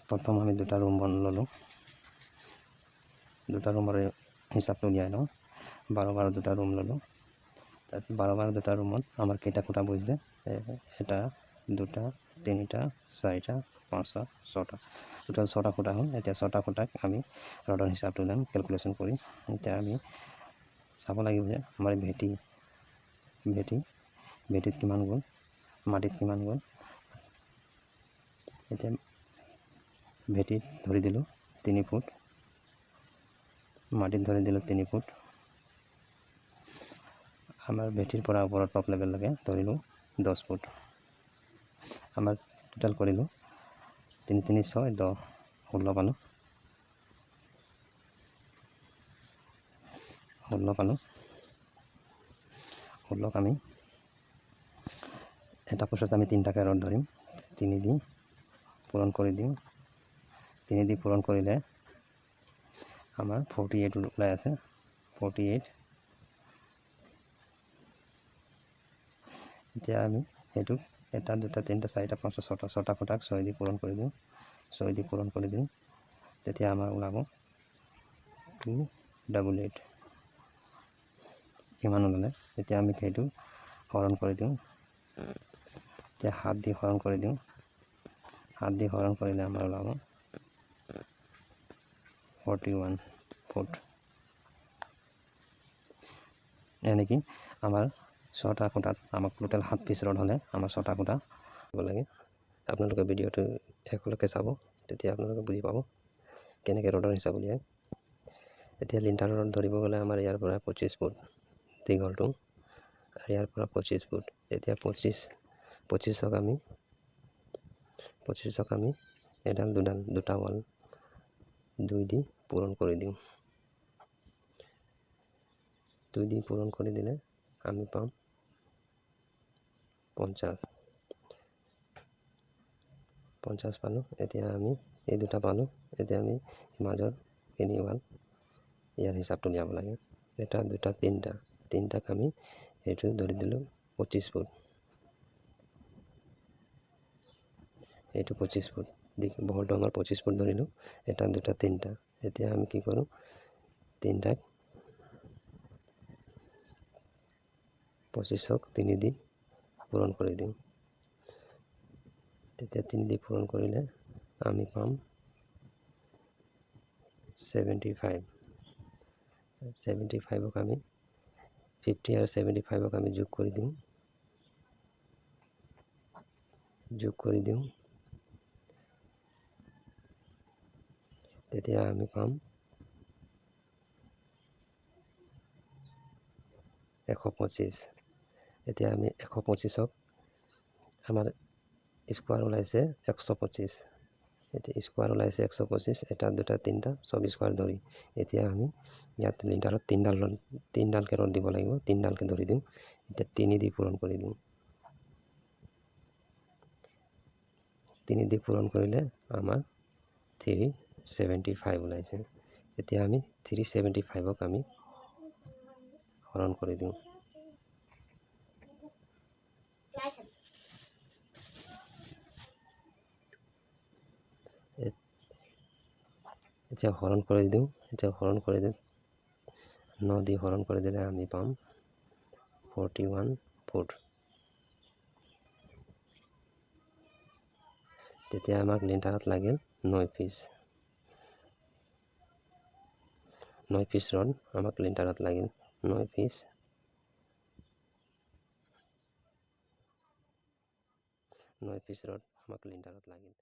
প্ৰথম আমি দুটা ৰুম ল'লোঁ, দুটা ৰুমৰে হিচাপটো উলিয়াই লওঁ। 12 দুটা ৰুম ল'লোঁ। তাৰপিছত 12 দুটা ৰুমত আমাৰ কেইটা খুঁটা বহিছে? এটা, দুটা, তিনিটা, চাৰিটা, পাঁচটা, ছটা, টোটেল 6টা খুঁটা হ'ল। এতিয়া 6টা খুঁটাক আমি ৰডৰ হিচাপটো ল'ম কেলকুলেশ্যন কৰি। এতিয়া আমি চাব লাগিব যে আমাৰ ভেটিত কিমান গ'ল, মাটিত কিমান গ'ল। এতিয়া ভেটিত ধৰি দিলোঁ 3 ফুট, মাটিত ধৰি দিলোঁ 3 ফুট। আমাৰ ভেটিৰ পৰা ওপৰৰ টপ লেভেললৈকে ধৰিলোঁ 10 ফুট। আমাৰ টোটেল কৰিলোঁ 3 3 6 10, 16 পালোঁ। 16ক আমি এটা পোষ্টত আমি 3টাকৈ ৰড ধৰিম। 3 দি পূৰণ কৰি দিওঁ। 3 দি পূৰণ কৰিলে আমাৰ 48 ওলাই আছে। 48। এতিয়া আমি সেইটোক 1 2 3 4 5 6টা খুঁটাক 6 দি পূৰণ কৰি দিওঁ। 6 দি পূৰণ কৰি দিওঁ, তেতিয়া আমাৰ ওলাব 288। ইমান ওলালে। এতিয়া আমি সেইটো হৰণ কৰি দিওঁ। এতিয়া 7 দি হৰণ কৰি দিওঁ। 7 দি হৰণ কৰিলে আমাৰ ওলাব 41 ফুট। এনেকৈ আমাৰ 6টা খুঁটাত আমাক টোটেল 7 পিচ ৰড হ'লে আমাৰ 6টা খুঁটা দিব লাগে। আপোনালোকে ভিডিঅ'টো শেষলৈকে চাব, তেতিয়া আপোনালোকে বুজি পাব কেনেকৈ ৰডৰ হিচাপ উলিয়ায়। এতিয়া লিণ্টাৰ ৰড ধৰিব গ'লে আমাৰ ইয়াৰ পৰা 25 ফুট দীঘলটো, আৰু ইয়াৰ পৰা 25 ফুট। এতিয়া 25ক আমি এডাল দুটা ৱাল 2 দি পূৰণ কৰি দিওঁ। 2 দি পূৰণ কৰি দিলে আমি পাম 50 পালোঁ। এতিয়া আমি এই দুটা পালোঁ। এতিয়া আমি মাজৰ খিনি ৱাল ইয়াৰ হিচাপটো উলিয়াব লাগে। 1 2 3টাক আমি সেইটো ধৰি দিলোঁ 25 ফুট। এইটো 25 ফুট বহলটো আমাৰ 25 ফুট ধৰিলোঁ। 1 2 3টা। এতিয়া আমি কি কৰোঁ? 3টাক 25ক 3 দি পূৰণ কৰি দিওঁ। তেতিয়া 3 দি পূৰণ কৰিলে আমি পাম 75। 75ক আমি 50 আৰু 75ক আমি যোগ কৰি দিওঁ। তেতিয়া আমি পাম 125। এতিয়া আমি 125ক আমাৰ স্কোৱাৰ ওলাইছে 125। এতিয়া স্কোৱাৰ ওলাইছে 125। 1 2 3টা চব স্কোৱাৰ ধৰি এতিয়া আমি ইয়াত লিণ্টাৰত 3ডালকৈ ৰড দিব লাগিব। 3ডালকৈ ধৰি দিওঁ। এতিয়া 3 দি পূৰণ কৰি দিওঁ। 3 দি পূৰণ কৰিলে আমাৰ 375 ওলাইছে। এতিয়া আমি 375ক আমি হৰণ কৰি দিওঁ। এতিয়া হৰণ কৰি দিওঁ। 9 দি হৰণ কৰি দিলে আমি পাম 41 ফুট। তেতিয়া আমাক লিণ্টাৰত লাগিল 9 পিচ। 9 পিচ ৰড আমাক লিণ্টাৰত লাগিল 9 পিচ। 9 পিচ ৰড আমাক লিণ্টাৰত লাগিল।